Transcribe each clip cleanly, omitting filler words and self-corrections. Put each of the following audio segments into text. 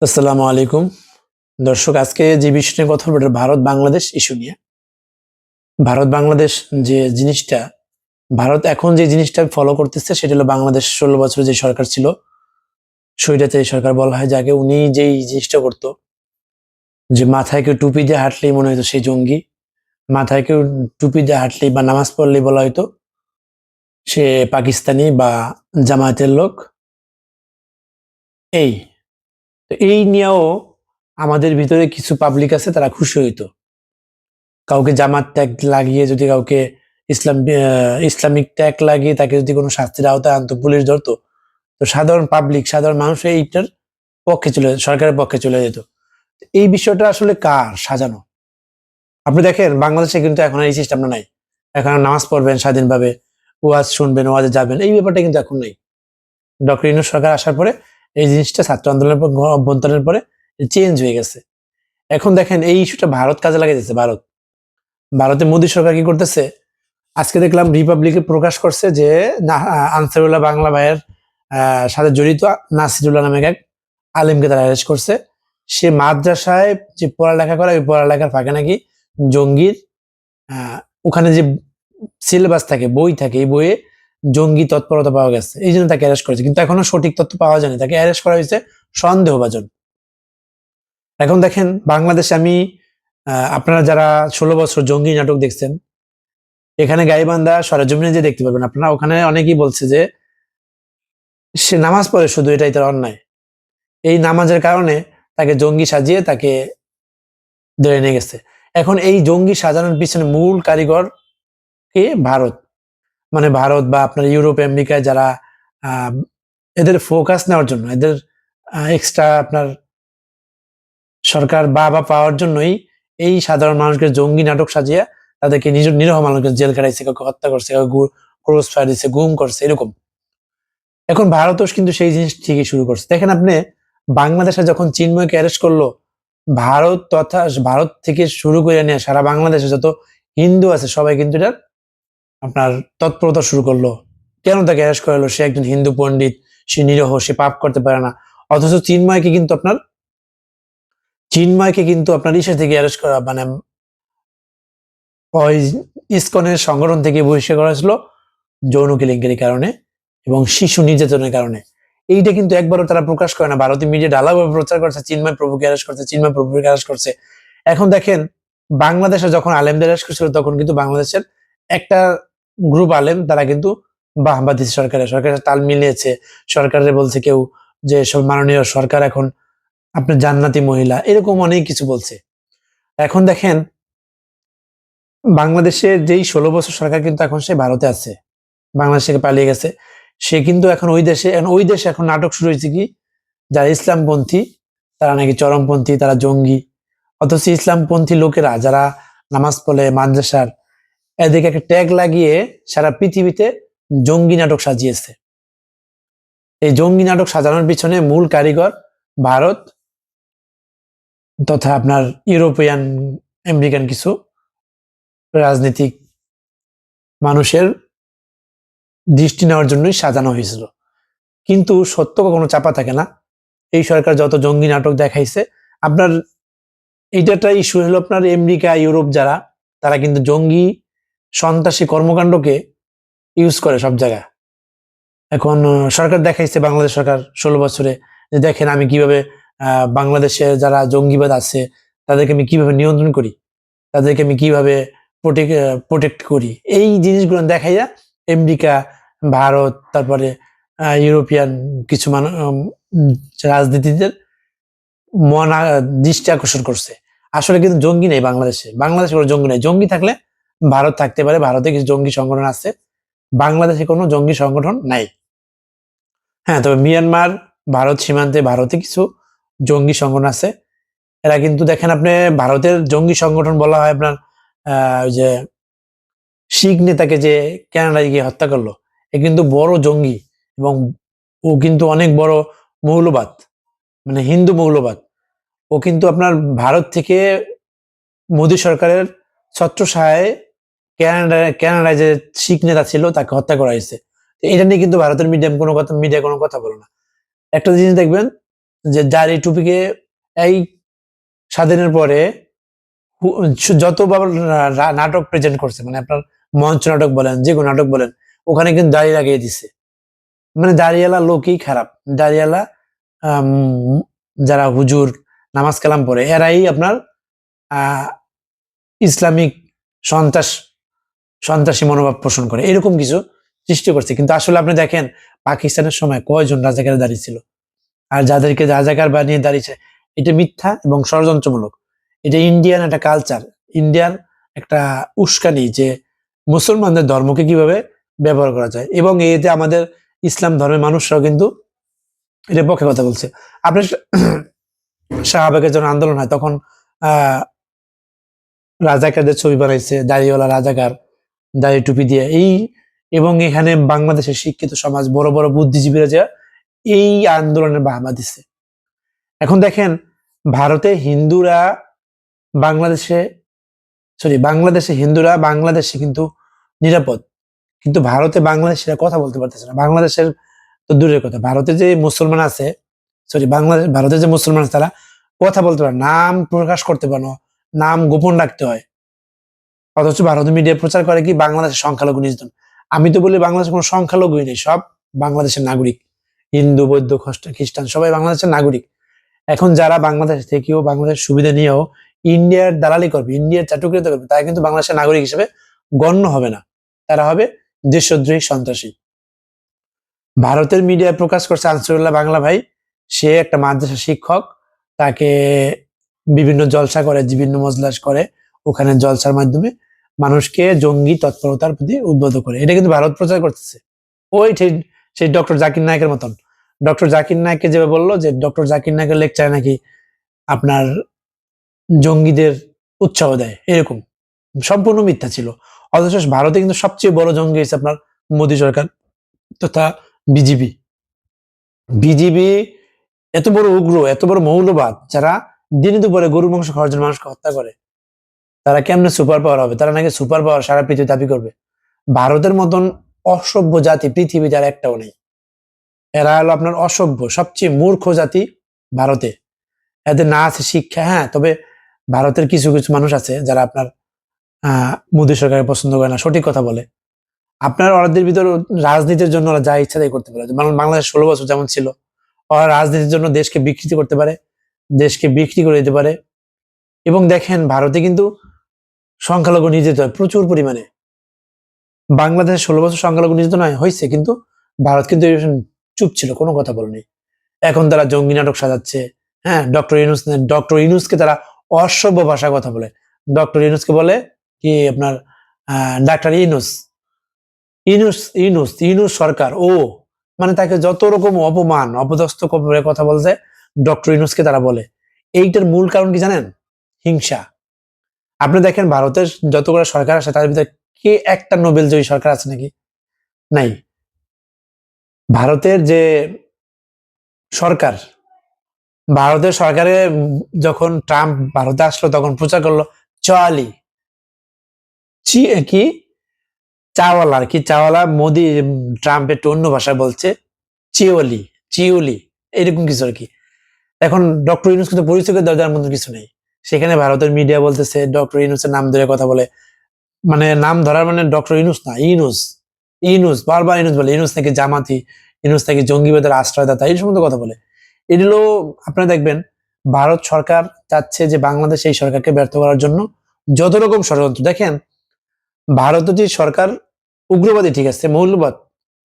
আসসালামু আলাইকুম দর্শক, আজকে যে বিষয় নিয়ে কথা বলবো ভারত বাংলাদেশ ইস্যু নিয়ে। ভারত বাংলাদেশ যে জিনিসটা, ভারত এখন যে জিনিসটা ফলো করতেছে সেটা হলো বাংলাদেশ 16 বছর যে সরকার ছিল, স্বৈরাচারী সরকার বলা হয় যাকে, উনি যেই জিনিসটা করতো যে মাথায় কেউ টুপি দিয়ে হাঁটলেই মনে হতো সেই জঙ্গি, মাথায় কেউ টুপি দিয়ে হাঁটলেই বা নামাজ পড়লেই বলা হয়তো সে পাকিস্তানি বা জামায়াতের লোক। এই তো এই নিয়েও আমাদের ভিতরে কিছু পাবলিক আছে, তারা খুশি হইতো কাউকে জামাত ট্যাগ লাগিয়ে, যদি কাউকে ইসলামিক ট্যাগ লাগিয়ে তাকে যদি কোনো শাস্তির আওতায় আনতো, পুলিশ ধরতো, তো সাধারণ পাবলিক, সাধারণ মানুষ এইটার পক্ষে চলে, সরকারের পক্ষে চলে যেত। এই বিষয়টা আসলে কার সাজানো? আপনি দেখেন বাংলাদেশে কিন্তু এখন এই সিস্টেমটা নাই। এখন নামাজ পড়বেন স্বাধীনভাবে, ওয়াজ শুনবেন, ওয়াজে যাবেন, এই ব্যাপারটা কিন্তু এখন নেই। ডক্টর ইউনূস সরকার আসার পরে এই জিনিসটা ছাত্র আন্দোলনের পর, অভ্যন্তরের পরে চেঞ্জ হয়ে গেছে। এখন দেখেন এই ইস্যুটা ভারত কাজে লাগাইতেছে। ভারতে মোদী সরকার কি করতেছে, আজকে দেখলাম রিপাবলিকে প্রকাশ করছে যে আনসারুল্লাহ বাংলা ভাইয়ের সাথে জড়িত নাসিরুল্লাহ নামে এক আলিমকে তারা অ্যারেস্ট করছে। সে মাদ্রাসায় যে পড়ালেখা করে, ওই পড়ালেখার ফাঁকে নাকি জঙ্গির আহ, ওখানে যে সিলেবাস থাকে, বই থাকে, এই বইয়ে জঙ্গি তৎপরতা পাওয়া গেছে, এই জন্য তাকে অ্যারেস্ট করেছে। কিন্তু এখনো সঠিক তথ্য পাওয়া যায়নি, তাকে অ্যারেস্ট করা হয়েছে সন্দেহভাজন। এখন দেখেন বাংলাদেশে আমি আপনারা যারা 16 বছর জঙ্গি নাটক দেখছেন, এখানে গাইবান্ধা সরেজমিনে যে দেখতে পাবেন আপনারা, ওখানে অনেকেই বলছে যে সে নামাজ পড়ে শুধু, এটাই তার অন্যায়। এই নামাজের কারণে তাকে জঙ্গি সাজিয়ে তাকে ধরে নিয়ে গেছে। এখন এই জঙ্গি সাজানোর পিছনে মূল কারিগর কে? ভারত। মানে ভারত বা আপনার ইউরোপ আমেরিকায় যারা আহ, এদের ফোকাস নেওয়ার জন্য, এদের এক্সট্রা আপনার সরকার বা পাওয়ার জন্যই এই সাধারণ মানুষকে জঙ্গি নাটক সাজিয়ে তাদেরকে নিজ নিরহ মানুষকে জেল কাটাইছে, কাউকে হত্যা করছে, কাউকে ক্রস ফায়ার দিচ্ছে, গুম করছে, এরকম। এখন ভারতও কিন্তু সেই জিনিস ঠিকই শুরু করছে। দেখেন আপনি, বাংলাদেশে যখন চিন্ময়কে অ্যারেস্ট করলো, ভারত তথা ভারত থেকে শুরু করে নিয়ে সারা বাংলাদেশে যত হিন্দু আছে সবাই কিন্তু এটার আপনার তৎপরতা শুরু করলো। কেন তাকে অ্যারেস্ট করালো? সে একজন হিন্দু পণ্ডিত, সে নিরীহ, সে পাপ করতে পারে না। অথচ চিন্ময়কে কিন্তু আপনার ইসে থেকে অ্যারেস্ট করা, মানে ওই ইসকনের সংগঠন থেকে বহিষ্কার করা হয়েছিল যৌন কেলেঙ্কারির কারণে এবং শিশু নির্যাতনের কারণে। এইটা কিন্তু একবারও তারা প্রকাশ করে না। ভারতীয় মিডিয়া ঢালাভাবে প্রচার করছে চিন্ময় প্রভুকে অ্যারেস্ট করছে, চিন্ময় প্রভুকে অ্যারেস্ট করছে। এখন দেখেন বাংলাদেশে যখন আলেমদের অ্যারেস্ট করছিল, তখন কিন্তু বাংলাদেশের একটা গ্রুপ আলেম তারা কিন্তু বাহবা দিচ্ছে সরকারের তাল মিলিয়েছে। সরকারের বলছে কেউ যে সব মাননীয় সরকার এখন আপনার জান্নাতি মহিলা, এরকম অনেক কিছু বলছে। এখন দেখেন বাংলাদেশের যেই 16 বছর সরকার কিন্তু এখন সে ভারতে আছে, বাংলাদেশ থেকে পালিয়ে গেছে। সে কিন্তু এখন ওই দেশে এখন নাটক শুরু হয়েছে কি, যারা ইসলামপন্থী তারা নাকি চরমপন্থী, তারা জঙ্গি। অথচ ইসলামপন্থী লোকেরা যারা নামাজ পড়ে মাদ্রাসার, এদিকে একটা ট্যাগ লাগিয়ে সারা পৃথিবীতে জঙ্গি নাটক সাজিয়েছে। এই জঙ্গি নাটক সাজানোর পিছনে মূল কারিগর ভারত তথা আপনার ইউরোপিয়ান আমেরিকান কিছু রাজনীতিক মানুষের দৃষ্টি নেওয়ার জন্যই সাজানো হয়েছিল। কিন্তু সত্য কখনো চাপা থাকে না। এই সরকার যত জঙ্গি নাটক দেখাইছে, আপনার এইটা ইস্যু হলো আপনার আমেরিকা ইউরোপ যারা, তারা কিন্তু জঙ্গি সন্ত্রাসী কর্মকাণ্ডকে ইউজ করে সব জায়গায়। এখন সরকার দেখাইছে, বাংলাদেশ সরকার 16 বছরে, যে দেখেন আমি কিভাবে বাংলাদেশে যারা জঙ্গিবাদ আছে তাদেরকে আমি কিভাবে নিয়ন্ত্রণ করি, তাদেরকে আমি কিভাবে প্রোটেক্ট করি। এই জিনিসগুলো দেখাইয়া আমেরিকা, ভারত, তারপরে ইউরোপিয়ান কিছু রাজনীতিদের দৃষ্টি আকর্ষণ করছে। আসলে কিন্তু জঙ্গি নেই বাংলাদেশে, বাংলাদেশে কোনো জঙ্গি নেই। জঙ্গি থাকলে ভারত থাকতে পারে, ভারতে কিছু জঙ্গি সংগঠন আছে, বাংলাদেশে কোনো জঙ্গি সংগঠন নাই। হ্যাঁ, তবে মিয়ানমার ভারত সীমান্তে ভারতে কিছু জঙ্গি সংগঠন আছে। এরা কিন্তু দেখেন আপনি, ভারতের জঙ্গি সংগঠন বলা হয় আপনার ওই যে শিখ নেতাকে যে কানাডায় গিয়ে হত্যা করলো, এ কিন্তু বড় জঙ্গি। এবং ও কিন্তু অনেক বড় মৌলবাদ, মানে হিন্দু মৌলবাদ। ও কিন্তু আপনার ভারত থেকে মোদী সরকারের ছত্রছায়ায় কানাডায় যে শিখ নেতা ছিল তাকে হত্যা করা হয়েছে। এটা নিয়ে কিন্তু ভারতের মিডিয়া কোনো কথা বলে না। একটা জিনিস দেখবেন, যে দাড়ি টুপিকে এই স্বাধীনের পরে যতবার নাটক প্রেজেন্ট করছে, মানে আপনার মঞ্চ নাটক বলেন, যে কোনো নাটক বলেন, ওখানে কিন্তু দাড়ি লাগিয়ে দিচ্ছে। মানে দাড়িওয়ালা লোকই খারাপ। দাড়িওয়ালা যারা হুজুর নামাজ কালাম পড়ে, এরাই আপনার ইসলামিক সন্ত্রাস সন্ত্রাসী মনোভাব পোষণ করে, এরকম কিছু সৃষ্টি করছে। কিন্তু আসলে আপনি দেখেন পাকিস্তানের সময় কয়জন রাজাকার দাঁড়িয়েছিল, আর যাদেরকে রাজাকার বানিয়ে দাঁড়িয়েছে, এটা মিথ্যা এবং ষড়যন্ত্রমূলক। এটা ইন্ডিয়ান একটা কালচার, ইন্ডিয়ান একটা উস্কানি যে মুসলমানদের ধর্মকে কিভাবে ব্যবহার করা যায়। এবং এতে আমাদের ইসলাম ধর্মের মানুষরাও কিন্তু এটার পক্ষে কথা বলছে। আপনার শাহবাগের যখন আন্দোলন হয়, তখন রাজাকারদের ছবি বানাইছে, দাড়িওয়ালা রাজাকার, দাড়ি টুপি দিয়ে। এবং এখানে বাংলাদেশের শিক্ষিত সমাজ, বড় বড় বুদ্ধিজীবীরা যা এই আন্দোলনের বাহাবা দিচ্ছে। এখন দেখেন ভারতে হিন্দুরা বাংলাদেশে হিন্দুরা বাংলাদেশে কিন্তু নিরাপদ, কিন্তু ভারতে বাংলাদেশিরা কথা বলতে পারতেছে না। বাংলাদেশের তো দূরের কথা, ভারতে যে মুসলমান আছে, ভারতে যে মুসলমান আছে, তারা কথা বলতে পারে, নাম প্রকাশ করতে পারে না, নাম গোপন রাখতে হয়। অথচ ভারতীয় মিডিয়া প্রচার করে কি বাংলাদেশের সংখ্যালঘু নির্যাতন। আমি তো বলি বাংলাদেশের কোনো সংখ্যালঘুই নেই, সব বাংলাদেশের নাগরিক। হিন্দু, বৌদ্ধ, খ্রিস্টান সবাই বাংলাদেশের নাগরিক। এখন যারা বাংলাদেশ থেকেও বাংলাদেশ সুবিধা নিয়েও ইন্ডিয়ার দালালি করবে, ইন্ডিয়ার চাটুকরিতা করবে, তারা কিন্তু বাংলাদেশের নাগরিক হিসেবে গণ্য হবে না, তারা হবে দেশদ্রোহী, সন্ত্রাসী। ভারতের মিডিয়ায় প্রকাশ করছে আনসারুল্লাহ বাংলা ভাই, সে একটা মাদ্রাসা শিক্ষক, তাকে বিভিন্ন জলসা করে, বিভিন্ন মজলাস করে, ওখানে জলসার মাধ্যমে মানুষকে জঙ্গি তৎপরতার প্রতি উদ্বুদ্ধ করে। এটা কিন্তু ভারত প্রচার করতেছে। ওই সেই ডক্টর জাকির নায়কের মতন। ডক্টর জাকির নায়ককে যেভাবে বললো যে ডক্টর জাকির নায়কের লেকচারে নাকি আপনার জঙ্গিদের উৎসাহ দেয়, এরকম সম্পূর্ণ মিথ্যা ছিল। অথচ ভারতে কিন্তু সবচেয়ে বড় জঙ্গি হচ্ছে আপনার মোদী সরকার তথা বিজিবি। বিজিবি এত বড় উগ্র, এত বড় মৌলবাদ, যারা দিনে দুপুরে গরু মাংস খাওয়ার জন্য মানুষকে হত্যা করে, তারা কেমনে সুপার পাওয়ার হবে? তারা নাকি সুপার পাওয়ার সারা পৃথিবী দাবি করবে। ভারতের মতন অসভ্য জাতি পৃথিবীতে আর একটাও নেই। এরা হলো আপনার অসভ্য, সবচেয়ে মূর্খ জাতি ভারতে। এদের না আছে শিক্ষা, হ্যাঁ, তবে ভারতের কিছু কিছু মানুষ আছে যারা আপনার মোদী সরকারের পছন্দ করে না, সঠিক কথা বলে। আপনার ওদের ভিতর রাজনীতির জন্য ওরা যা ইচ্ছা তাই করতে পারে। বাংলাদেশ 16 বছর যেমন ছিল, ওরা রাজনীতির জন্য দেশকে বিকৃতি করতে পারে, দেশকে বিক্রি করে দিতে পারে। এবং দেখেন ভারতে কিন্তু সংখ্যালঘু নির্যাতিত হয় প্রচুর পরিমাণে। বাংলাদেশে 16 বছর সংখ্যালঘু নির্যাতন হয়েছে, কিন্তু ভারত কিন্তু চুপ ছিল, কোনো কথা বলেনি। এখন তারা জঙ্গি নাটক সাজাচ্ছে। হ্যাঁ, ডক্টর ইউনূসকে তারা অসভ্য ভাষায় কথা বলে। ডক্টর ইউনূসকে বলে কি আপনার ডাক্তার ইউনূস, ইউনূস ইউনূস ইউনূস সরকার, ও মানে তাকে যত রকম অপমান অপদস্থ করে কথা বলছে ডক্টর ইউনূসকে তারা বলে। এইটার মূল কারণ কি জানেন? হিংসা। আপনি দেখেন ভারতের যতগুলো সরকার আছে তার ভিতরে কে একটা নোবেল জয়ী সরকার আছে নাকি? নাই। ভারতের যে সরকার, ভারতের সরকারে যখন ট্রাম্প ভারতে আসলো তখন প্রচার করলো চাওয়ালি, কি চাওয়ালা, আর কি চাওয়ালা। মোদি ট্রাম্প একটু অন্য ভাষায় বলছে চিওলি, চিওলি, এরকম কিছু আর কি। এখন ডক্টর ইউনূস কিন্তু পরিচয় দেওয়ার মতো কিছু নেই। সেখানে ভারতের মিডিয়া বলতেছে ডক্টর ইউনূসের নাম ধরে কথা বলে, মানে নাম ধরার মানে ডক্টর ইউনূস না, ইউনূস, ইউনূস বারবার ইউনূস বলে। ইউনূস নাকি জামাতি, ইউনূস নাকি জঙ্গিবাদের আশ্রয়দাতা, এই সমস্ত কথা বলে। এগুলো আপনারা দেখবেন ভারত সরকার চাচ্ছে যে বাংলাদেশ এই সরকারকে ব্যর্থ করার জন্য যত রকম ষড়যন্ত্র। দেখেন ভারতের সরকার উগ্রবাদী, ঠিক আছে, মৌলবাদ,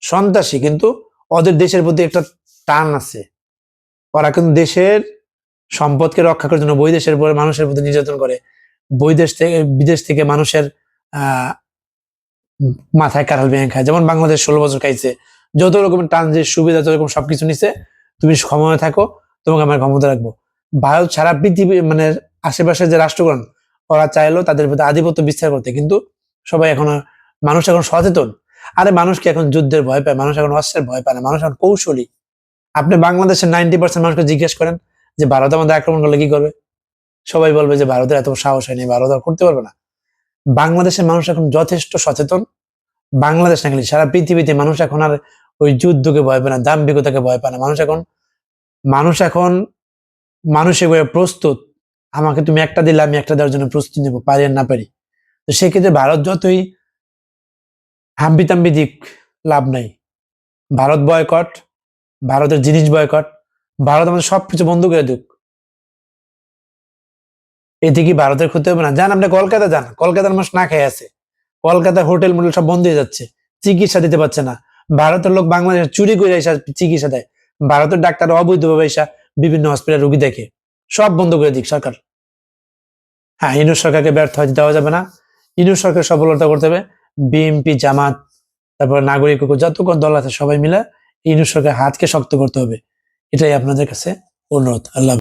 সন্ত্রাসী, কিন্তু ওদের দেশের প্রতি একটা টান আছে। ওরা কিন্তু দেশের সম্পদকে রক্ষা করার জন্য বৈদেশের উপরে মানুষের প্রতি নির্যাতন করে, বিদেশ থেকে মানুষের মাথায় কাঁঠাল ভেঙে খায়। যেমন বাংলাদেশ 16 বছর খাইছে, যত রকমের ট্রানজিট সুবিধা, যত রকম সবকিছু নিছে, তুমি ক্ষমতা থাকো, তোমাকে আমার ক্ষমতা রাখবো। ভারত সারা পৃথিবী মানে আশেপাশে যে রাষ্ট্রগণ, ওরা চাইলো তাদের প্রতি আধিপত্য বিস্তার করতে, কিন্তু সবাই এখন, মানুষ এখন সচেতন। আরে মানুষকে এখন যুদ্ধের ভয় পায়, মানুষ এখন অস্ত্রের ভয় পায় না, মানুষ এখন কৌশলী। আপনি বাংলাদেশের 90% মানুষকে জিজ্ঞেস করেন যে ভারত আমাদের আক্রমণ করলে কি করবে, সবাই বলবে যে ভারতের এত সাহস হয়নি, ভারত আর করতে পারবে না। বাংলাদেশের মানুষ এখন যথেষ্ট সচেতন। বাংলাদেশ না খালি সারা পৃথিবীতে মানুষ এখন আর ওই যুদ্ধকে ভয় পায় না, দাম্ভিকতাকে ভয় পায় না। মানুষ এখন মানুষ এখন মানসিক ভাবে প্রস্তুত, আমাকে তুমি একটা দিলে আমি একটা দেওয়ার জন্য প্রস্তুতি নেবো, পারি আর না পারি। তো সেক্ষেত্রে ভারত যতই হাম্বিতাম্বি দিক, লাভ নাই। ভারত বয়কট, ভারতের জিনিস বয়কট, ভারত আমাদের সবকিছু বন্ধ করে দিক, এতে কি ভারতের ক্ষতি হবে না? যান আপনি কলকাতা যান, কলকাতার মানুষ না খেয়ে আছে, কলকাতার হোটেল মোটেল সব বন্ধ হয়ে যাচ্ছে, চিকিৎসা দিতে পারছে না। ভারতের লোক বাংলাদেশে চুরি করে এসে চিকিৎসা দেয়, ভারতের ডাক্তার অবৈধভাবে এসে বিভিন্ন হসপিটাল রোগী দেখে, সব বন্ধ করে দিক সরকার। হ্যাঁ, ইউনূস সরকারকে ব্যর্থ হতে দেওয়া যাবে না, ইউনূস সরকার সফলতা করতে হবে। বিএনপি, জামাত, তারপর নাগরিক ঐক্য, যতক্ষণ দল আছে সবাই মিলে ইউনূস সরকার হাতকে শক্ত করতে হবে, এটাই আপনাদের কাছে অনুরোধ। আল্লাহ।